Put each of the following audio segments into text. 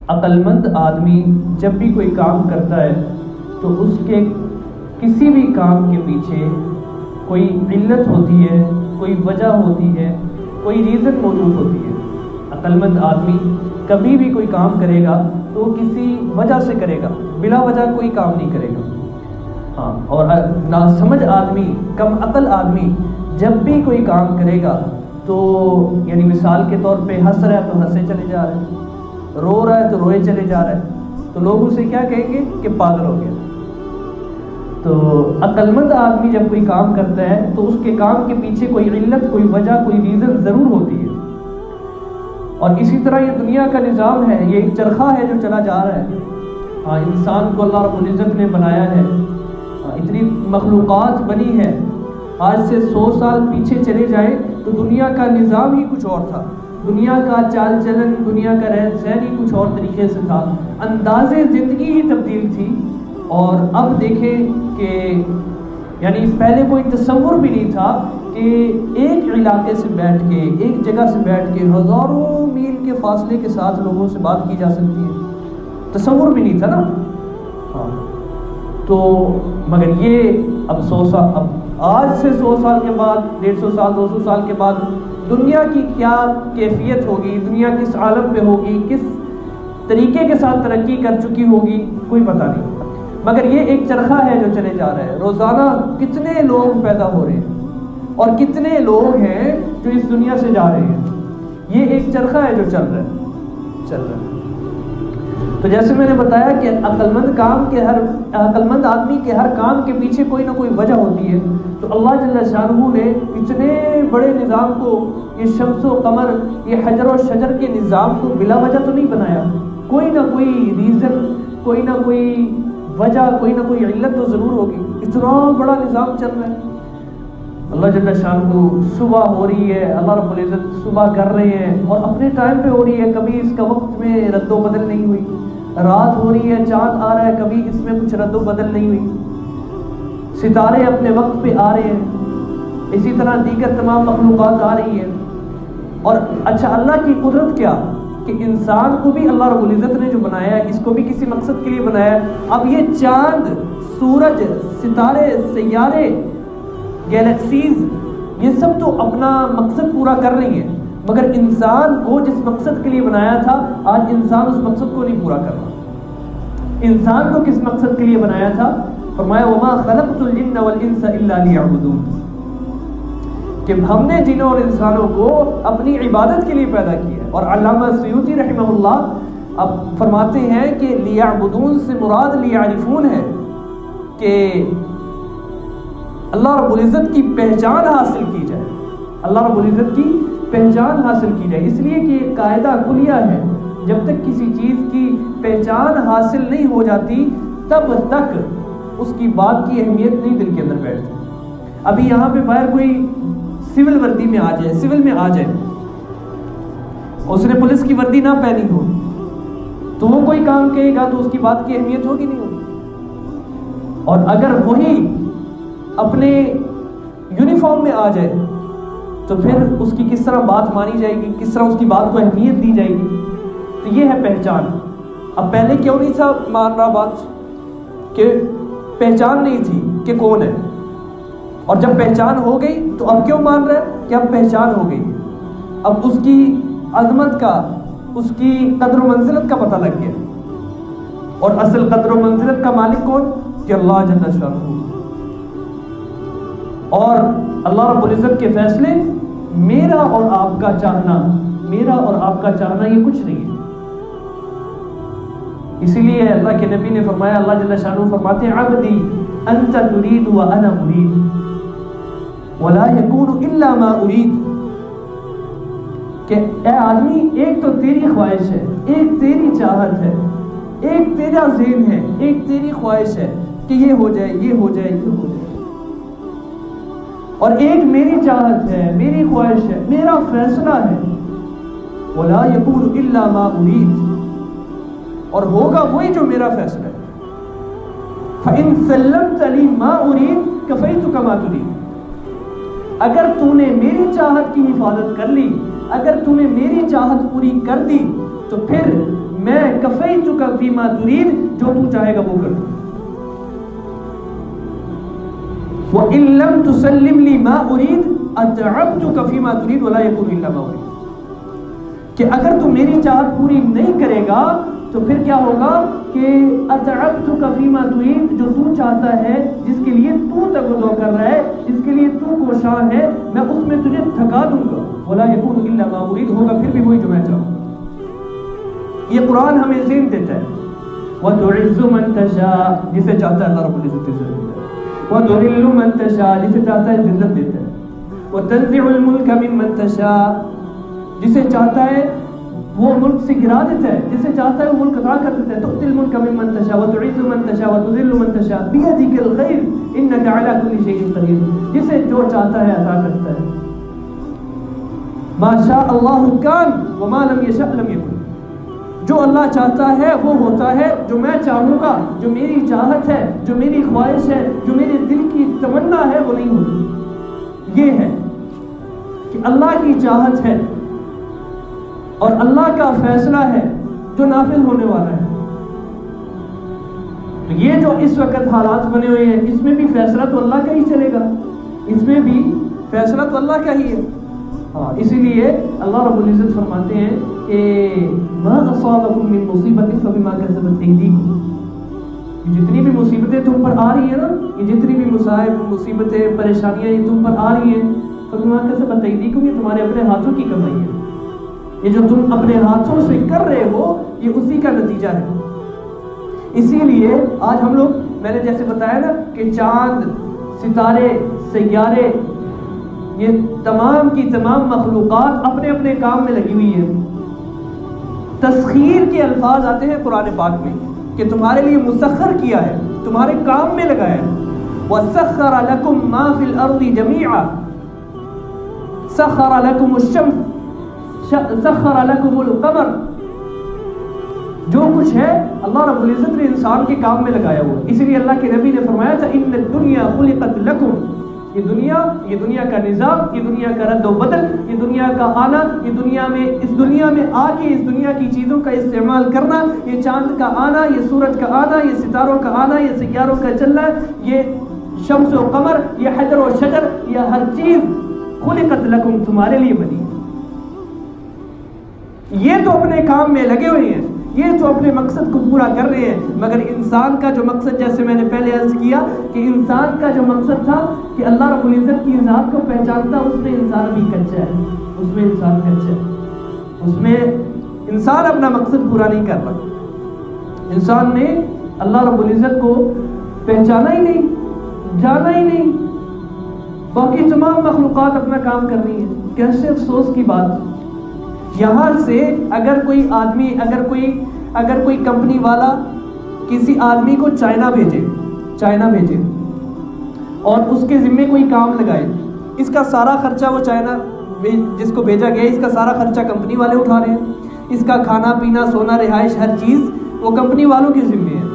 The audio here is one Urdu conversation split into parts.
عقلمند آدمی جب بھی کوئی کام کرتا ہے تو اس کے کسی بھی کام کے پیچھے کوئی علت ہوتی ہے، کوئی وجہ ہوتی ہے، کوئی ریزن موجود ہوتی ہے۔ عقلمند آدمی کبھی بھی کوئی کام کرے گا تو کسی وجہ سے کرے گا، بلا وجہ کوئی کام نہیں کرے گا۔ ہاں، اور ناسمجھ آدمی، کم عقل آدمی جب بھی کوئی کام کرے گا تو یعنی مثال کے طور پہ ہنس رہا ہے تو ہنسے چلے جا رہا ہے، رو رہا ہے تو روئے چلے جا رہا ہے، تو لوگ اسے کیا کہیں گے کہ پاگل ہو گیا۔ تو عقلمند آدمی جب کوئی کام کرتا ہے تو اس کے کام کے پیچھے کوئی علت، کوئی وجہ، کوئی ریزن ضرور ہوتی ہے۔ اور اسی طرح یہ دنیا کا نظام ہے، یہ ایک چرخہ ہے جو چلا جا رہا ہے۔ ہاں، انسان کو اللہ رب العزت نے بنایا ہے، اتنی مخلوقات بنی ہے۔ آج سے 100 سال پیچھے چلے جائیں تو دنیا کا نظام ہی کچھ اور تھا، دنیا کا چال چلن، دنیا کا رہن سہن ہی کچھ اور طریقے سے تھا، انداز زندگی ہی تبدیل تھی۔ اور اب دیکھیں کہ یعنی پہلے کوئی تصور بھی نہیں تھا کہ ایک علاقے سے بیٹھ کے، ایک جگہ سے بیٹھ کے ہزاروں میل کے فاصلے کے ساتھ لوگوں سے بات کی جا سکتی ہے، تصور بھی نہیں تھا نا۔ ہاں، تو مگر یہ اب آج سے 100 سال کے بعد، 150 سال، 200 سال کے بعد دنیا کی کیا کیفیت ہوگی، دنیا کس عالم پہ ہوگی، کس طریقے کے ساتھ ترقی کر چکی ہوگی، کوئی پتہ نہیں۔ مگر یہ ایک چرخہ ہے جو چلے جا رہا ہے۔ روزانہ کتنے لوگ پیدا ہو رہے ہیں اور کتنے لوگ ہیں جو اس دنیا سے جا رہے ہیں۔ یہ ایک چرخہ ہے جو چل رہا ہے۔ تو جیسے میں نے بتایا کہ عقلمند آدمی کے ہر کام کے پیچھے کوئی نہ کوئی وجہ ہوتی ہے۔ تو اللہ جل شانہ نے اتنے بڑے نظام کو، یہ شمس و قمر، یہ حجر و شجر کے نظام کو بلا وجہ تو نہیں بنایا، کوئی نہ کوئی ریزن، کوئی نہ کوئی وجہ، کوئی نہ کوئی علت تو ضرور ہوگی۔ اتنا بڑا نظام چل رہا ہے، اللہ جل شانہ صبح ہو رہی ہے، اللہ رب العزت صبح کر رہے ہیں اور اپنے ٹائم پہ ہو رہی ہے، کبھی اس کا وقت میں رد و بدل نہیں ہوئی۔ رات ہو رہی ہے، چاند آ رہا ہے، کبھی اس میں کچھ رد و بدل نہیں ہوئی۔ ستارے اپنے وقت پہ آ رہے ہیں، اسی طرح دیگر تمام مخلوقات آ رہی ہیں۔ اور اچھا، اللہ کی قدرت کیا کہ انسان کو بھی اللہ رب العزت نے جو بنایا ہے، اس کو بھی کسی مقصد کے لیے بنایا ہے۔ اب یہ چاند، سورج، ستارے، سیارے، گیلیکسیز، یہ سب تو اپنا مقصد پورا کر رہی ہیں، مگر انسان کو جس مقصد کے لیے بنایا تھا، آج انسان اس مقصد کو نہیں پورا کر رہا۔ انسان کو کس مقصد کے لیے بنایا تھا؟ فرمایا وَمَا خَلَقْتُ الْجِنَّ وَالْإِنسَ إِلَّا لِيَعْبُدُونَ، کہ ہم نے جنوں اور انسانوں کو اپنی عبادت کے لیے پیدا کیا ہے۔ اور علامہ سیوطی رحمہ اللہ اب فرماتے ہیں کہ لیعبدون سے مراد لیعرفون ہے، کہ اللہ رب العزت کی پہچان حاصل کی جائے، اللہ رب العزت کی پہچان حاصل کی جائے۔ اس لیے کہ ایک قاعدہ کلیہ ہے، جب تک کسی چیز کی پہچان حاصل نہیں ہو جاتی تب تک اس کی بات کی اہمیت نہیں دل کے اندر بیٹھتی۔ ابھی یہاں پہ باہر کوئی سول وردی میں آ جائے، سول میں آ جائے، اس نے پولیس کی وردی نہ پہنی ہو تو وہ کوئی کام کہے گا تو اس کی بات کی اہمیت ہوگی نہیں ہوگی۔ اور اگر وہی اپنے یونیفارم میں آ جائے تو پھر اس کی کس طرح بات مانی جائے گی، کس طرح اس کی بات کو اہمیت دی جائے گی۔ تو یہ ہے پہچان۔ اب پہلے کیوں نہیں تھا مان رہا بات؟ کہ پہچان نہیں تھی کہ کون ہے، اور جب پہچان ہو گئی تو اب کیوں مان رہا ہے کہ اب پہچان ہو گئی، اب اس کی عظمت کا، اس کی قدر و منزلت کا پتہ لگ گیا۔ اور اصل قدر و منزلت کا مالک کون؟ کہ اللہ جل شانہ۔ اور اللہ رب العزت کے فیصلے میرا اور آپ کا چاہنا، میرا اور آپ کا چاہنا یہ کچھ نہیں ہے۔ اسی لیے اللہ کے نبی نے فرمایا، اللہ جل شانہ فرماتے ہیں عبدی انت ترید وانا ارید ولا یکون الا ما ارید، کہ اے آدمی ایک تو تیری خواہش ہے، ایک تیری چاہت ہے، ایک تیرا ذہن ہے، ایک تیری خواہش ہے کہ یہ ہو جائے، یہ ہو جائے، یہ ہو جائے، اور ایک میری چاہت ہے، میری خواہش ہے، میرا فیصلہ ہے۔ وَلَا يَكُونُ إِلَّا مَا أُرِيدُ، اور ہوگا وہی جو میرا فیصلہ ہے۔ فَإِن سَلَّمْتَ لِي مَا أُرِيدُ كَفَيْتُكَ مَا تُرِيدُ، اگر تو نے میری چاہت کی حفاظت کر لی، اگر تو نے میری چاہت پوری کر دی تو پھر میں فیما ترید، جو تو چاہے گا وہ کر دوں. وَإِن لَّمْ تُسَلِّمْ لِي مَا أُرِيدُ أَتْعَبْتُكَ فِيمَا تُرِيدُ وَلَا يَكُونُ إِلَّا مَا أُرِيدُ. کہ اگر تو میری چاہت پوری نہیں کرے گا تو پھر کیا ہوگا کہ أَتْعَبْتُكَ فِيمَا تُرِيدُ، جو تو چاہتا ہے، جس کے لیے تو تگدو کر رہا ہے، جس کے لیے تو کوشاں ہے، میں اس میں تجھے تھکا دوں گا. وَلَا يَكُونُ إِلَّا مَا أُرِيدُ، ہوگا پھر بھی وہی جو میں چاہوں. یہ قرآن ہمیں ذہن دیتا ہے. وَتُعِزُّ مَن تَشَاءُ، جسے چاہتا ہے اللہ رب العزت عزت دیتا ہے. وَتُذِلُّ مَن تَشَاءُ، جسے چاہتا ہے ذلت دیتا ہے. وَتَنزِعُ الْمُلْكَ مِمَّن تَشَاءُ، جسے چاہتا ہے وہ ملک سے گرا دیتا ہے، جسے چاہتا ہے وہ ملک عطا کر دیتا ہے. تُؤْتِي الْمُلْكَ مِمَّن تَشَاءُ وَتُعِزُّ مَن تَشَاءُ وَتُذِلُّ مَن تَشَاءُ بِيَدِكَ الْخَيْرُ إِنَّكَ عَلَى كُلِّ شَيْءٍ قَدِيرٌ. جسے جو چاہتا ہے عطا کرتا ہے. مَا شَاءَ اللَّهُ كَانَ وَمَا لَمْ يَشَأْ لَمْ يَكُنْ. جو اللہ چاہتا ہے وہ ہوتا ہے، جو میں چاہوں گا، جو میری چاہت ہے، جو میری خواہش ہے، جو میرے دل کی تمنا ہے، وہ نہیں ہوتی. یہ ہے کہ اللہ کی چاہت ہے اور اللہ کا فیصلہ ہے جو نافذ ہونے والا ہے. تو یہ جو اس وقت حالات بنے ہوئے ہیں، اس میں بھی فیصلہ تو اللہ کا ہی چلے گا، اس میں بھی فیصلہ تو اللہ کا ہی ہے. ہاں، اسی لیے اللہ رب العزت فرماتے ہیں کہ ما اصابکم من مصیبت فبما کسبت ایدیکم. جتنی بھی مصیبتیں تم پر آ رہی ہیں نا، یہ جتنی بھی مصائب، مصیبتیں، پریشانیاں یہ تم پر آ رہی ہیں، فبما کسبت ایدیکم، یہ تمہارے اپنے ہاتھوں کی کمائی ہے. یہ جو تم اپنے ہاتھوں سے کر رہے ہو یہ اسی کا نتیجہ ہے. اسی لیے آج ہم لوگ، میں نے جیسے بتایا نا کہ چاند، ستارے، سیارے، یہ تمام کی تمام مخلوقات اپنے اپنے کام میں لگی ہوئی ہے. تسخیر کے الفاظ آتے ہیں قرآن پاک میں کہ تمہارے لیے مسخر کیا ہے، تمہارے کام میں لگایا ہے. وَسَخَّرَ لَكُم مَّا فِي الْأَرْضِ جَمِيعًا سَخَّرَ لَكُمُ الشَّمْسَ سَخَّرَ لَكُمُ الْقَمَرَ. جو کچھ ہے اللہ رب العزت نے انسان کے کام میں لگایا ہوا. اسی لیے اللہ کے نبی نے فرمایا تھا إِنَّ الدُّنْيَا خُلِقَتْ لَكُمْ. یہ دنیا کا نظام، یہ دنیا کا رد و بدل، یہ دنیا کا آنا، یہ دنیا میں، اس دنیا میں آ کے اس دنیا کی چیزوں کا استعمال کرنا، یہ چاند کا آنا، یہ سورج کا آنا، یہ ستاروں کا آنا، یہ سیاروں کا چلنا، یہ شمس و قمر، یہ حجر و شجر، یہ ہر چیز خلقت لکم، تمہارے لیے بنی. یہ تو اپنے کام میں لگے ہوئے ہیں، یہ تو اپنے مقصد کو پورا کر رہے ہیں. مگر انسان کا جو مقصد، جیسے میں نے پہلے عرض کیا کہ انسان کا جو مقصد تھا کہ اللہ رب العزت کی ذات کو پہچانتا، اس میں انسان ابھی کچا ہے، اس میں انسان کچا ہے، اس میں انسان اپنا مقصد پورا نہیں کر رہا. انسان نے اللہ رب العزت کو پہچانا ہی نہیں، جانا ہی نہیں. باقی تمام مخلوقات اپنا کام کر رہی ہیں. کیسے افسوس کی بات. یہاں سے اگر کوئی آدمی، اگر کوئی کمپنی والا کسی آدمی کو چائنا بھیجے اور اس کے ذمے کوئی کام لگائے، اس کا سارا خرچہ وہ چائنا جس کو بھیجا گیا، اس کا سارا خرچہ کمپنی والے اٹھا رہے ہیں. اس کا کھانا پینا، سونا، رہائش، ہر چیز وہ کمپنی والوں کے ذمے ہے.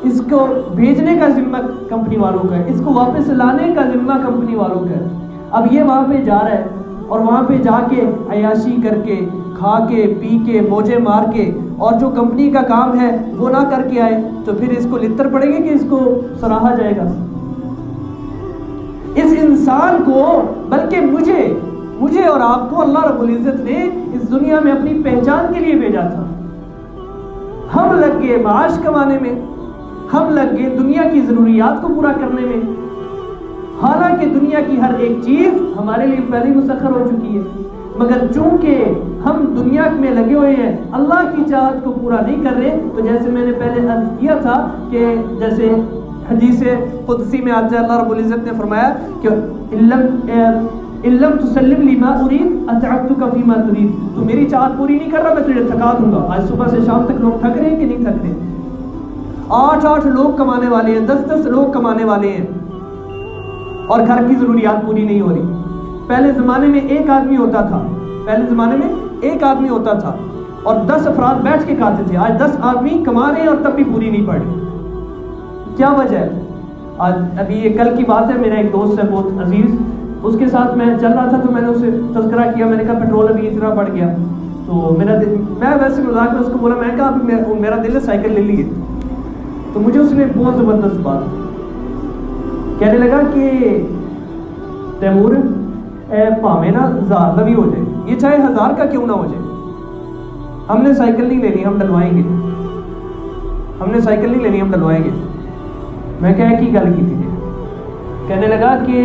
اس کو بھیجنے کا ذمہ کمپنی والوں کا ہے، اس کو واپس لانے کا ذمہ کمپنی والوں کا ہے. اب یہ وہاں پہ جا رہا ہے اور وہاں پہ جا کے عیاشی کر کے، کھا کے، پی کے، موجے مار کے، اور جو کمپنی کا کام ہے وہ نہ کر کے آئے تو پھر اس کو لتر پڑے گی کہ اس کو سراہا جائے گا. اس انسان کو، بلکہ مجھے اور آپ کو اللہ رب العزت نے اس دنیا میں اپنی پہچان کے لیے بھیجا تھا. ہم لگ گئے معاش کمانے میں، ہم لگ گئے دنیا کی ضروریات کو پورا کرنے میں، حالانکہ دنیا کی ہر ایک چیز ہمارے لیے پہلے مسخر ہو چکی ہے. مگر چونکہ ہم دنیا میں لگے ہوئے ہیں، اللہ کی چاہت کو پورا نہیں کر رہے، تو جیسے میں نے پہلے عرض کیا تھا کہ جیسے حدیث قدسی میں آتا ہے، اللہ رب العزت نے فرمایا کہ إِن لَمْ تُسَلِّمْ لِي مَا أُرِيدُ أَتْعَبْتُكَ فِي مَا تُرِيدُ. تو میری چاہت پوری نہیں کر رہا، میں تجھے تھکا دوں گا. آج صبح سے شام تک لوگ تھک رہے ہیں کہ نہیں تھک رہے؟ 8 لوگ کمانے والے ہیں، 10 لوگ کمانے والے ہیں اور گھر کی ضروریات پوری نہیں ہو رہی. پہلے زمانے میں ایک آدمی ہوتا تھا اور 10 افراد بیٹھ کے کھاتے تھے. آج 10 آدمی کما رہے ہیں اور تب بھی پوری نہیں پڑ رہی. کیا وجہ ہے؟ آج ابھی یہ کل کی بات ہے، میرا ایک دوست ہے بہت عزیز، اس کے ساتھ میں چل رہا تھا تو میں نے اسے تذکرہ کیا. میں نے کہا پیٹرول ابھی اتنا بڑھ گیا، تو تو میں ویسے مذاق میں اس کو بولا، میں کہا میرا دل ہے سائیکل لے لیے. تو مجھے اس نے بہت زبردست بات کہنے لگا کہ تیمور پاویں نا 1000 کا بھی ہو جائے، یہ چاہے 1000 کا کیوں نہ ہو جائے، ہم نے سائیکل نہیں لینی، ہم ڈلوائیں گے. ہم نے سائیکل نہیں لینی، ہم ڈلوائیں گے. میں کہا کی گل کی تھی؟ کہنے لگا کہ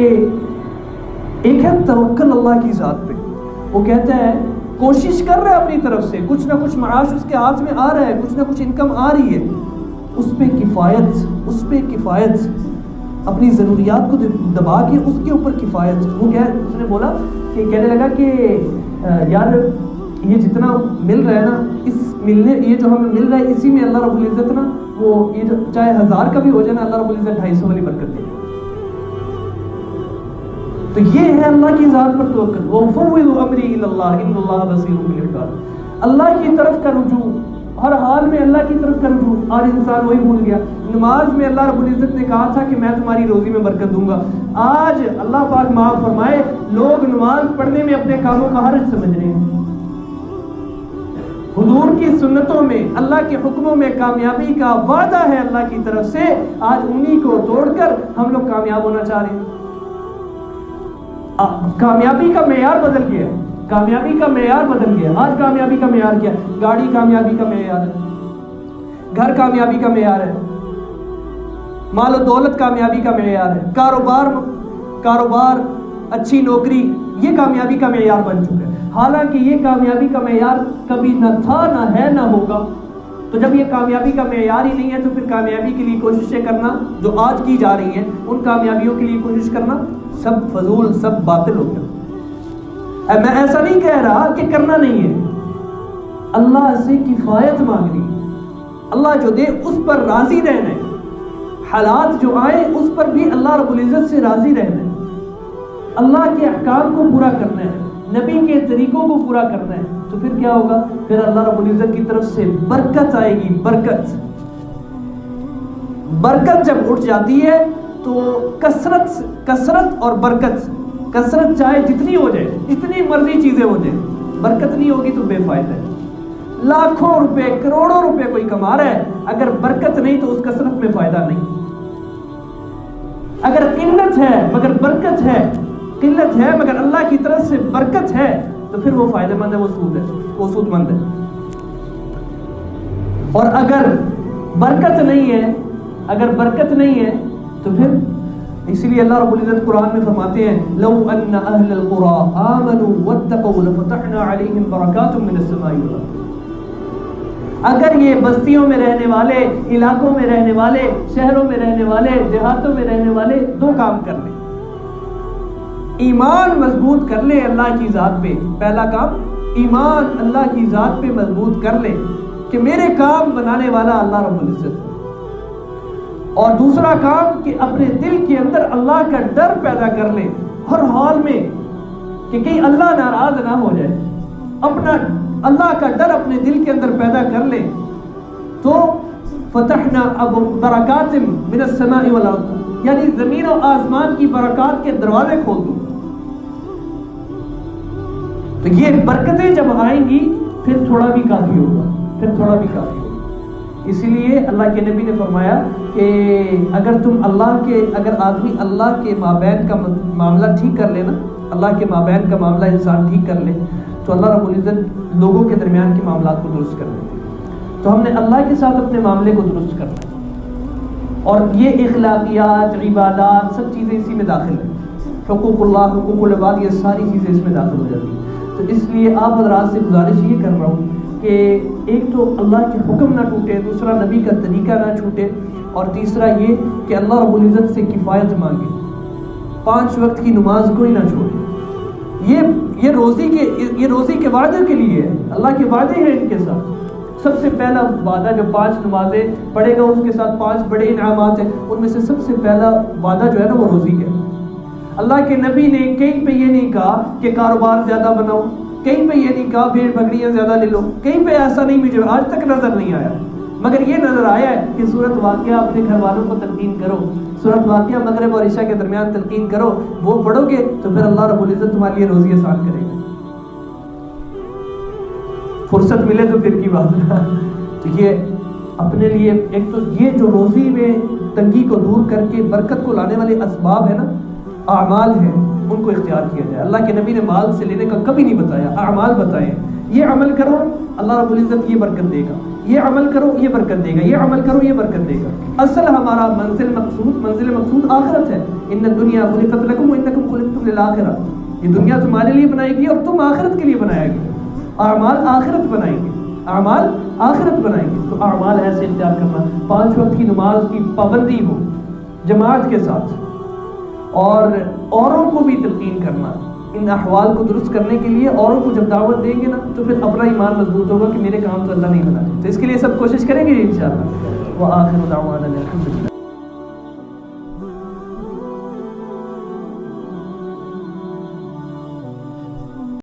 ایک ہے توکل اللہ کی ذات پہ، وہ کہتا ہے کوشش کر رہا ہے اپنی طرف سے، کچھ نہ کچھ معاش اس کے ہاتھ میں آ رہا ہے، کچھ نہ کچھ انکم آ رہی ہے، اس پہ کفایت اپنی ضروریات کو دبا کے اس کے اوپر کفایت. وہ اس نے بولا کہ کہنے لگا کہ یار یہ جتنا مل رہا ہے نا، یہ جو ہمیں مل رہا ہے اسی میں اللہ رب العزت نا وہ یہ چاہے 1000 کا بھی ہو جائے نا، اللہ رب العزت 250 والی برکت دے. تو یہ ہے اللہ کی ذات پر توکل. وَفَوِّضُ أَمْرِي إِلَى اللَّهِ إِنَّ اللَّهَ بَصِيرٌ بِالْعِبَادِ. اللہ کی طرف کا رجوع، ہر حال میں اللہ کی طرف کا رجوع. آج انسان وہی بھول گیا. نماز میں اللہ رب العزت نے کہا تھا کہ میں تمہاری روزی میں برکت دوں گا. آج اللہ پاک معاف فرمائے، لوگ نماز پڑھنے میں اپنے کاموں کا حرج سمجھ رہے ہیں. حضور کی سنتوں میں، اللہ کے حکموں میں کامیابی کا وعدہ ہے اللہ کی طرف سے. آج انہی کو توڑ کر ہم لوگ کامیاب ہونا چاہ رہے ہیں. کامیابی کا معیار بدل گیا. کامیابی کا معیار بدل گیا. آج کامیابی کا معیار کیا؟ گاڑی کامیابی کا معیار ہے، گھر کامیابی کا معیار ہے، مال و دولت کامیابی کا معیار ہے، کاروبار، اچھی نوکری، یہ کامیابی کا معیار بن چکا ہے. حالانکہ یہ کامیابی کا معیار کبھی نہ تھا، نہ ہے، نہ ہوگا. تو جب یہ کامیابی کا معیار ہی نہیں ہے تو پھر کامیابی کے لیے کوششیں کرنا جو آج کی جا رہی ہیں، ان کامیابیوں کے لیے کوشش کرنا سب فضول، سب باطل ہو گیا. میں ایسا نہیں کہہ رہا کہ کرنا نہیں ہے، اللہ سے کفایت مانگنی، اللہ جو دے اس پر راضی رہنا ہے. حالات جو آئے اس پر بھی اللہ رب العزت سے راضی رہنا ہے، اللہ کے احکام کو پورا کرنا ہے، نبی کے طریقوں کو پورا کرنا ہے. تو پھر کیا ہوگا؟ پھر اللہ رب العزت کی طرف سے برکت آئے گی. برکت جب اٹھ جاتی ہے تو کثرت اور برکت، کثرت چاہے جتنی ہو جائے، جتنی مرضی چیزیں ہو جائیں، برکت نہیں ہوگی تو بے فائدہ ہے. لاکھوں روپے، کروڑوں روپے کوئی کما رہا ہے، اگر برکت نہیں تو اس کثرت میں فائدہ نہیں. اگر قلت ہے مگر برکت ہے، قلت ہے مگر اللہ کی طرف سے برکت ہے، تو پھر وہ فائدہ مند ہے، وہ سود مند ہے. اور اگر برکت نہیں ہے تو پھر اسی لیے اللہ رب العزت قرآن میں فرماتے ہیں لو ان اہل القرى آمنوا واتقوا لفتحنا علیہم برکات من السماء والارض. اگر یہ بستیوں میں رہنے والے، علاقوں میں رہنے والے، شہروں میں رہنے والے، دیہاتوں میں رہنے والے 2 کام کر لیں، ایمان مضبوط کر لیں اللہ کی ذات پہ. پہلا کام ایمان اللہ کی ذات پہ مضبوط کر لیں کہ میرے کام بنانے والا اللہ رب العزت. اور دوسرا کام کہ اپنے دل کے اندر اللہ کا ڈر پیدا کر لیں ہر حال میں کہ کہیں اللہ ناراض نہ ہو جائے. اپنا اللہ کا ڈر اپنے دل کے اندر پیدا کر لیں تو فتحنا اب برکات من السماء والارض، یعنی زمین و آسمان کی برکات کے دروازے کھول دوں. تو یہ برکتیں جب آئیں گی پھر تھوڑا بھی کافی ہوگا. اسی لیے اللہ کے نبی نے فرمایا کہ اگر آدمی اللہ کے مابین کا معاملہ ٹھیک کر لے نا، اللہ کے مابین کا معاملہ انسان ٹھیک کر لے تو اللہ رب العزت لوگوں کے درمیان کے معاملات کو درست کر دیتے. تو ہم نے اللہ کے ساتھ اپنے معاملے کو درست کرنا ہے، اور یہ اخلاقیات، عبادات، سب چیزیں اسی میں داخل ہیں. حقوق اللہ، حقوق العباد، یہ ساری چیزیں اس میں داخل ہو جاتی ہیں. تو اس لیے آپ حضرات سے گزارش یہ کر رہا ہوں کہ ایک تو اللہ کے حکم نہ ٹوٹے، دوسرا نبی کا طریقہ نہ چھوٹے، اور تیسرا یہ کہ اللہ رب العزت سے کفایت مانگے. 5 وقت کی نماز کوئی نہ چھوڑے. یہ روزی کے وعدے کے لیے ہے، اللہ کے وعدے ہیں ان کے ساتھ. سب سے پہلا وعدہ جو 5 نمازیں پڑھے گا اس کے ساتھ 5 بڑے انعامات ہیں، ان میں سے سب سے پہلا وعدہ جو ہے نا وہ روزی کا. اللہ کے نبی نے کہیں پہ یہ نہیں کہا کہ کاروبار زیادہ بناؤ، کہیں پہ یہ نہیں کہا بھیڑ بکریاں زیادہ لے لو، کہیں پہ ایسا نہیں مجھے آج تک نظر نہیں آیا. مگر یہ نظر آیا ہے کہ سورۃ واقعہ اپنے گھر والوں کو تلقین کرو، سورۃ واقعہ مغرب اور عشاء کے درمیان تلقین کرو، وہ پڑھو گے تو پھر اللہ رب العزت تمہارے لیے روزی آسان کرے گا. فرصت ملے تو پھر کی بات نا. دیکھیے اپنے لیے ایک تو یہ جو روزی میں تنگی کو دور کر کے برکت کو لانے والے اسباب ہیں نا، اعمال ہیں، ان کو اختیار کیا جائے. اللہ کے نبی نے مال سے لینے کا کبھی نہیں بتایا، اعمال بتائے. یہ عمل کرو اللہ رب العزت یہ برکت دے گا، یہ عمل کرو یہ برکت دے گا، یہ عمل کرو یہ برکت دے گا. اصل ہمارا منزل مقصود آخرت ہے. ان الدنیا خلقت لکم وانکم خلقتم للآخرہ. یہ دنیا تمہارے لیے بنائی گئی اور تم آخرت کے لیے بنایا گیا. اعمال آخرت بنائیں گے، اعمال آخرت بنائیں گے. تو اعمال ایسے اختیار کرنا، 5 وقت کی نماز کی پابندی ہو جماعت کے ساتھ، اور اوروں کو بھی تلقین کرنا. ان احوال کو درست کرنے کے لیے اوروں کو جب دعوت دیں گے نا تو پھر اپنا ایمان مضبوط ہوگا کہ میرے کام تو اللہ نہیں بنا. تو اس کے لیے سب کوشش کریں گے انشاءاللہ. وآخر دعوانا الحمدللہ.